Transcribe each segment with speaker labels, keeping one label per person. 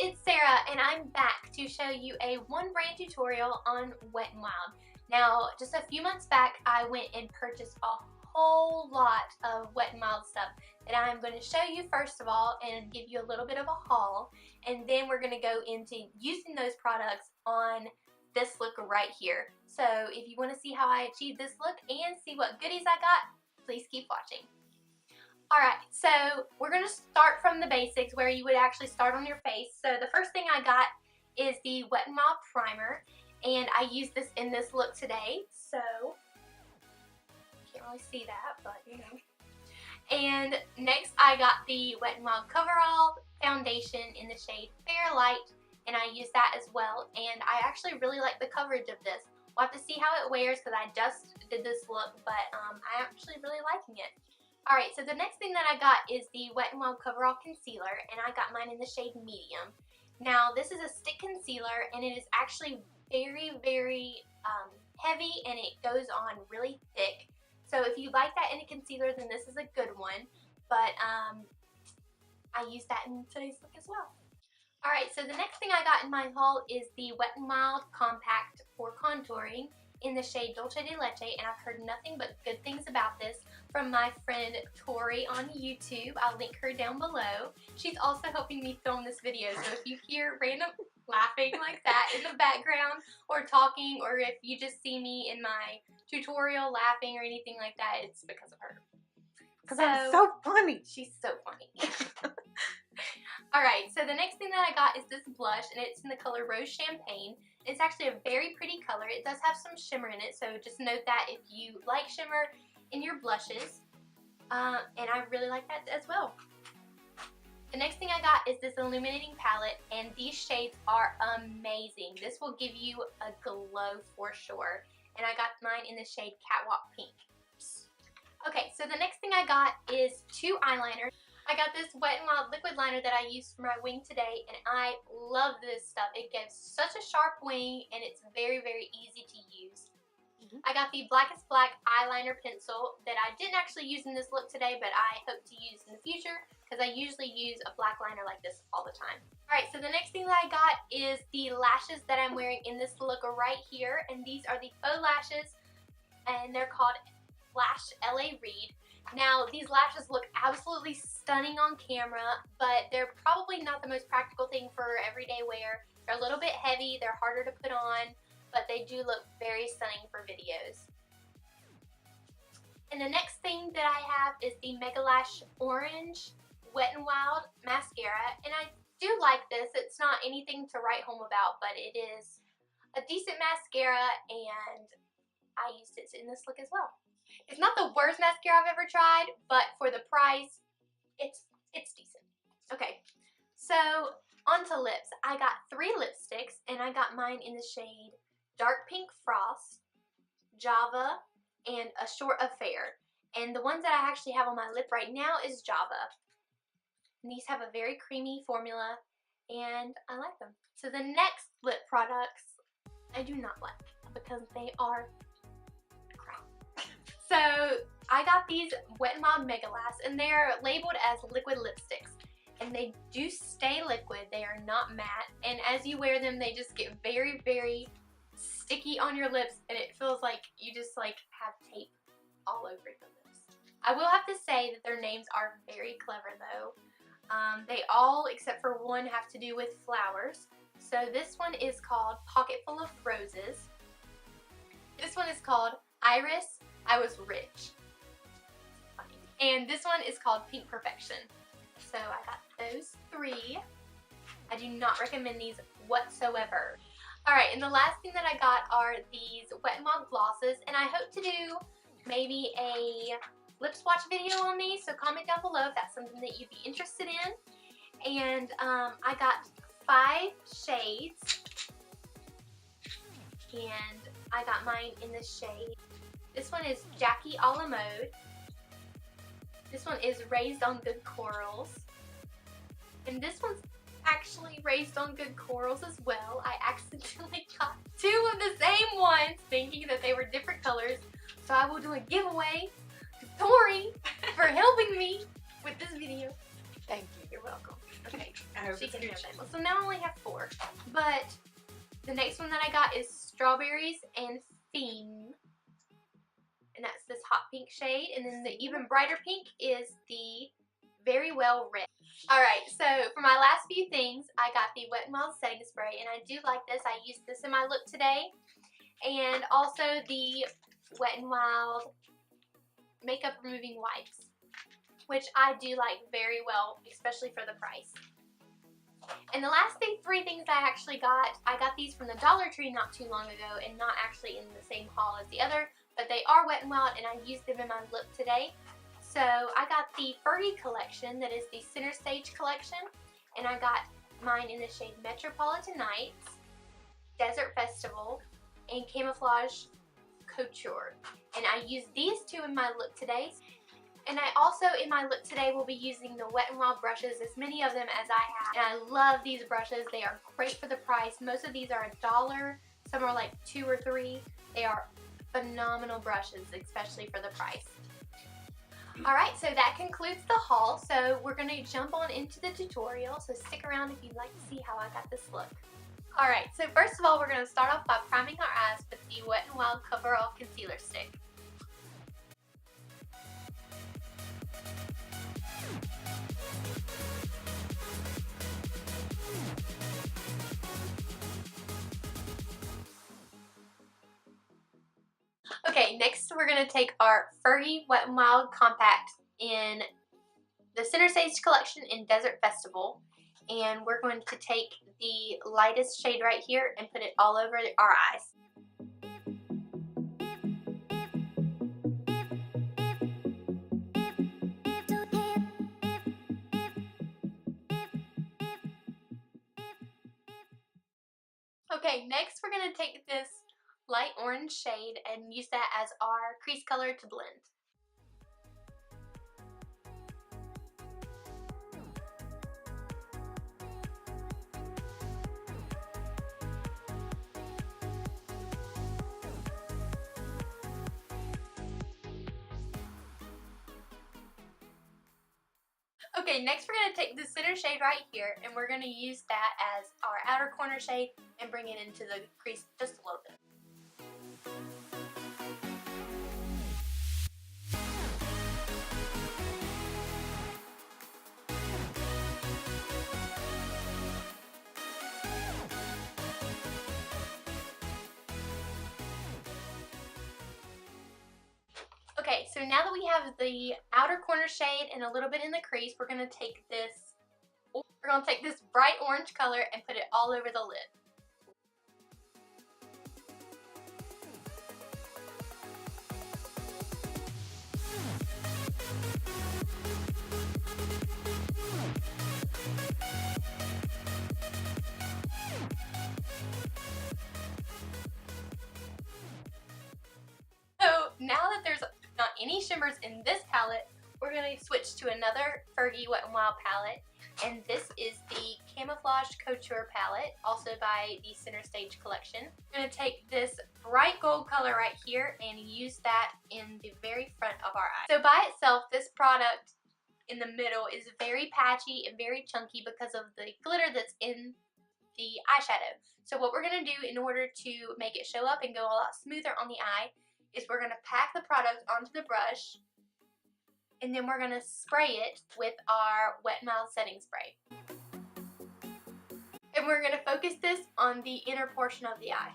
Speaker 1: it's Sarah and I'm back to show you a one brand tutorial on Wet n Wild. Now, just a few months back I went and purchased a whole lot of Wet n Wild stuff that I'm going to show you first of all and give you a little bit of a haul, and then we're going to go into using those products on this look right here. So if you want to see how I achieved this look and see what goodies I got, please keep watching. Alright, so we're going to start from the basics where you would actually start on your face. So the first thing I got is the Wet n Wild primer, and I used this in this look today, so can't really see that, but you know. And next I got the Wet n Wild Coverall foundation in the shade Fair Light, and I used that as well, and I actually really like the coverage of this. We'll have to see how it wears because I just did this look, but I'm actually really liking it. Alright, so the next thing that I got is the Wet n Wild Coverall Concealer, and I got mine in the shade Medium. Now, this is a stick concealer, and it is actually very, very heavy, and it goes on really thick. So if you like that in a concealer, then this is a good one, but I used that in today's look as well. Alright, so the next thing I got in my haul is the Wet n Wild Compact for contouring in the shade Dulce de Leche, and I've heard nothing but good things about this from my friend Tori on YouTube. I'll link her down below. She's also helping me film this video, so if you hear random laughing like that in the background or talking, or if you just see me in my tutorial laughing or anything like that, it's because of her.
Speaker 2: Because I'm so funny.
Speaker 1: She's so funny. Alright, so the next thing that I got is this blush, and it's in the color Rose Champagne. It's actually a very pretty color. It does have some shimmer in it, so just note that if you like shimmer in your blushes. And I really like that as well. The next thing I got is this illuminating palette, and these shades are amazing. This will give you a glow for sure. And I got mine in the shade Catwalk Pink. Okay, so the next thing I got is two eyeliners. I got this Wet n Wild liquid liner that I used for my wing today, and I love this stuff. It gives such a sharp wing, and it's very, very easy to use. I got the Blackest Black eyeliner pencil that I didn't actually use in this look today, but I hope to use in the future because I usually use a black liner like this all the time. Alright, so the next thing that I got is the lashes that I'm wearing in this look right here, and these are the faux lashes, and they're called Lash LA Reed. Now, these lashes look absolutely stunning on camera, but they're probably not the most practical thing for everyday wear. They're a little bit heavy, they're harder to put on, but they do look very stunning for videos. And the next thing that I have is the Mega Lash Orange Wet n Wild Mascara, and I do like this. It's not anything to write home about, but it is a decent mascara, and I used it in this look as well. It's not the worst mascara I've ever tried, but for the price, it's decent. Okay, so onto lips. I got 3 lipsticks, and I got mine in the shade Dark Pink Frost, Java, and A Short Affair. And the ones that I actually have on my lip right now is Java. And these have a very creamy formula, and I like them. So the next lip products I do not like because they are So I got these Wet n Wild Mega Lash, and they're labeled as liquid lipsticks, and they do stay liquid. They are not matte, and as you wear them, they just get very, very sticky on your lips, and it feels like you just like have tape all over your lips. I will have to say that their names are very clever though. They all, except for one, have to do with flowers. So this one is called Pocket Full of Roses. This one is called Iris I Was Rich. Funny. And this one is called Pink Perfection. So I got those 3. I do not recommend these whatsoever. Alright, and the last thing that I got are these Wet n Wild glosses, and I hope to do maybe a lip swatch video on these, so comment down below if that's something that you'd be interested in. And I got 5 shades, and I got mine in the shade. This one is Jackie a la Mode. This one is Raised on Good Corals. And this one's actually Raised on Good Corals as well. I accidentally got 2 of the same ones thinking that they were different colors. So I will do a giveaway to Tori for helping me with this video.
Speaker 2: Thank you.
Speaker 1: You're welcome. Okay.
Speaker 2: hope
Speaker 1: she
Speaker 2: it's
Speaker 1: can
Speaker 2: good.
Speaker 1: have that one. So now I only have 4. But the next one that I got is Strawberries and Fiend. And that's this hot pink shade. And then the even brighter pink is the Very Well Red. Alright, so for my last few things, I got the Wet n Wild setting spray. And I do like this. I used this in my look today. And also the Wet n Wild makeup removing wipes, which I do like very well, especially for the price. And the last 3 things I actually got, I got these from the Dollar Tree not too long ago, and not actually in the same haul as the other, but they are Wet n Wild, and I used them in my look today. So I got the Fergie collection, that is the Center Stage collection, and I got mine in the shade Metropolitan Nights, Desert Festival, and Camouflage Couture. And I used these 2 in my look today. And I also, in my look today, will be using the Wet n Wild brushes, as many of them as I have. And I love these brushes. They are great for the price. Most of these are $1. Some are like 2 or 3. They are phenomenal brushes, especially for the price. Alright, so that concludes the haul. So we're going to jump on into the tutorial. So stick around if you'd like to see how I got this look. Alright, so first of all, we're going to start off by priming our eyes with the Wet n Wild Cover All Concealer Stick. Okay, next we're going to take our Fergie Wet n Wild Compact in the Center Stage collection in Desert Festival. And we're going to take the lightest shade right here and put it all over our eyes. Okay, next we're going to take this light orange shade and use that as our crease color to blend. Okay, next we're going to take the center shade right here, and we're going to use that as our outer corner shade and bring it into the crease just a little bit. Okay, so now that we have the outer corner shade and a little bit in the crease, we're going to take this bright orange color and put it all over the lid. So now that there's not any shimmers in this palette, we're going to switch to another Fergie Wet n Wild palette, and this is the Camouflage Couture palette, also by the Center Stage collection. I'm going to take this bright gold color right here and use that in the very front of our eye. So by itself, this product in the middle is very patchy and very chunky because of the glitter that's in the eyeshadow. So what we're going to do in order to make it show up and go a lot smoother on the eye is we're going to pack the product onto the brush, and then we're going to spray it with our Wet n Wild setting spray. And we're going to focus this on the inner portion of the eye.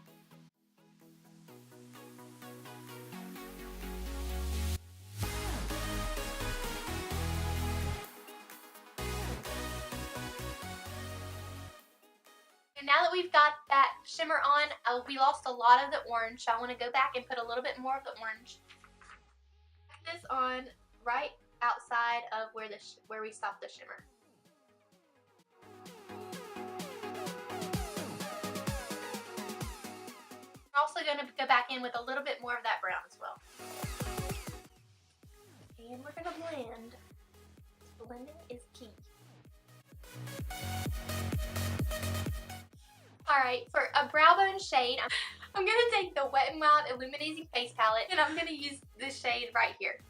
Speaker 1: And now that we've got that shimmer on, we lost a lot of the orange, so I want to go back and put a little bit more of the orange. Put this on right outside of where we stopped the shimmer. We're also going to go back in with a little bit more of that brown as well. And we're going to blend. Blending is key. Alright, for a brow bone shade, I'm going to take the Wet n Wild Illuminating Face Palette, and I'm going to use this shade right here.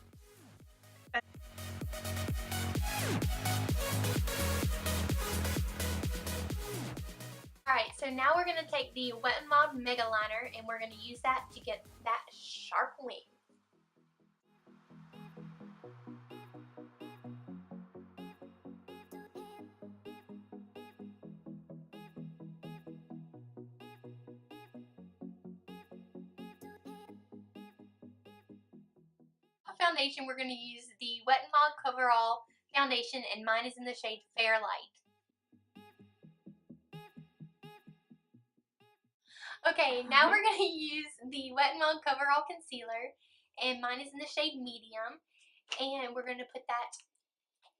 Speaker 1: Alright, so now we're going to take the Wet n Wild Mega Liner and we're going to use that to get that sharp wing. Foundation, we're going to use the Wet n Wild Coverall foundation, and mine is in the shade Fair Light. Okay, now we're going to use the Wet n Wild Coverall concealer, and mine is in the shade Medium, and we're going to put that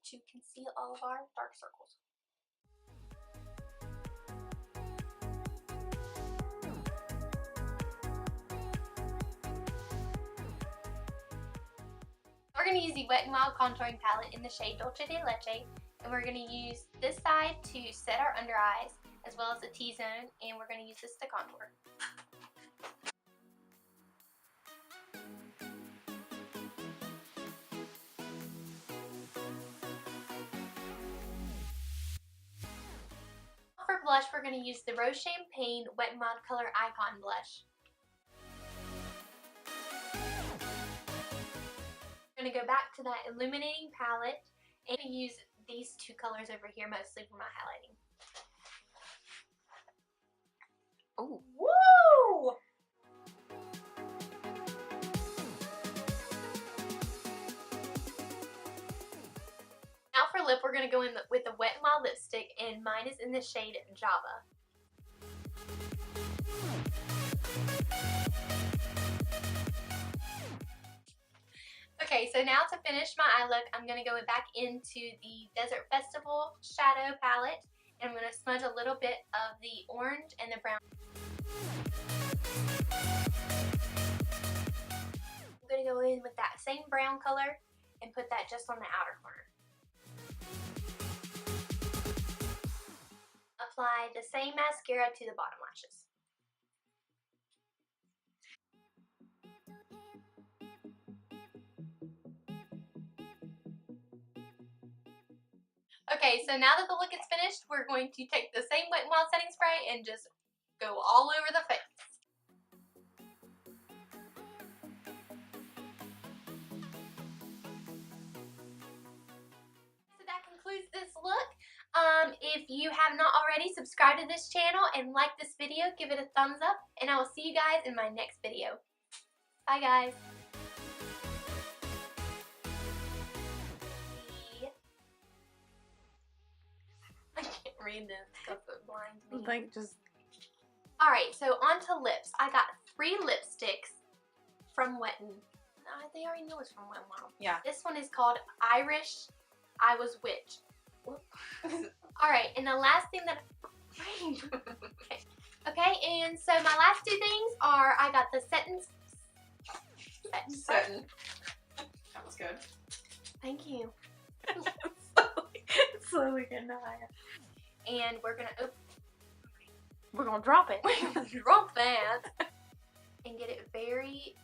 Speaker 1: to conceal all of our dark circles. We're going to use the Wet n Wild contouring palette in the shade Dolce de Leche, and we're going to use this side to set our under eyes as well as the T-zone, and we're going to use this to contour. For blush, we're going to use the Rose Champagne Wet n Wild Color Icon Blush. I'm going to go back to that illuminating palette and use these two colors over here mostly for my highlighting.
Speaker 2: Oh,
Speaker 1: woo! Now for lip, we're going to go in with a Wet n Wild lipstick, and mine is in the shade Java. Okay, so now to finish my eye look, I'm going to go back into the Desert Festival shadow palette, and I'm going to smudge a little bit of the orange and the brown. I'm going to go in with that same brown color and put that just on the outer corner. Apply the same mascara to the bottom lashes. Okay, so now that the look is finished, we're going to take the same Wet n Wild setting spray and just go all over the face. So that concludes this look. If you have not already, subscribe to this channel and like this video, give it a thumbs up, and I will see you guys in my next video. Bye guys. I can't read this because it blinds me.
Speaker 2: I think just...
Speaker 1: Alright, so on to lips. I got 3 lipsticks from Wet n Wild. They already know it's from Wet n Wild.
Speaker 2: Yeah.
Speaker 1: This one is called Irish I Was Witch. Alright, and the last thing that... Okay, and so my last 2 things are, I got the Satin.
Speaker 2: That was good.
Speaker 1: Thank you.
Speaker 2: Slowly getting higher.
Speaker 1: And we're gonna
Speaker 2: We're gonna drop it.
Speaker 1: we're gonna drop that and get it very.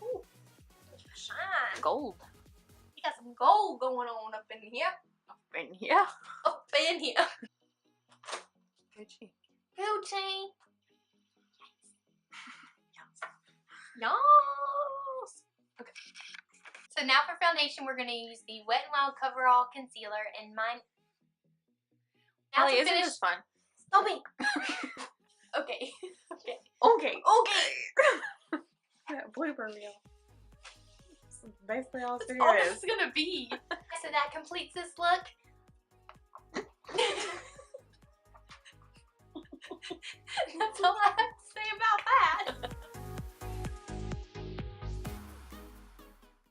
Speaker 1: Ooh, shine.
Speaker 2: Gold.
Speaker 1: You got some gold going on up in here.
Speaker 2: In here.
Speaker 1: Up in here.
Speaker 2: Gucci.
Speaker 1: Gucci. Yes. Okay. So now for foundation, we're going to use the Wet n Wild Coverall Concealer, and mine... Now
Speaker 2: Ellie,
Speaker 1: to
Speaker 2: isn't
Speaker 1: finish...
Speaker 2: this fun?
Speaker 1: Stop it! Okay. Okay.
Speaker 2: Okay.
Speaker 1: Okay!
Speaker 2: That blooper reel. This is basically all this
Speaker 1: That's
Speaker 2: video
Speaker 1: all
Speaker 2: is.
Speaker 1: this is going to be. So that completes this look. That's all I have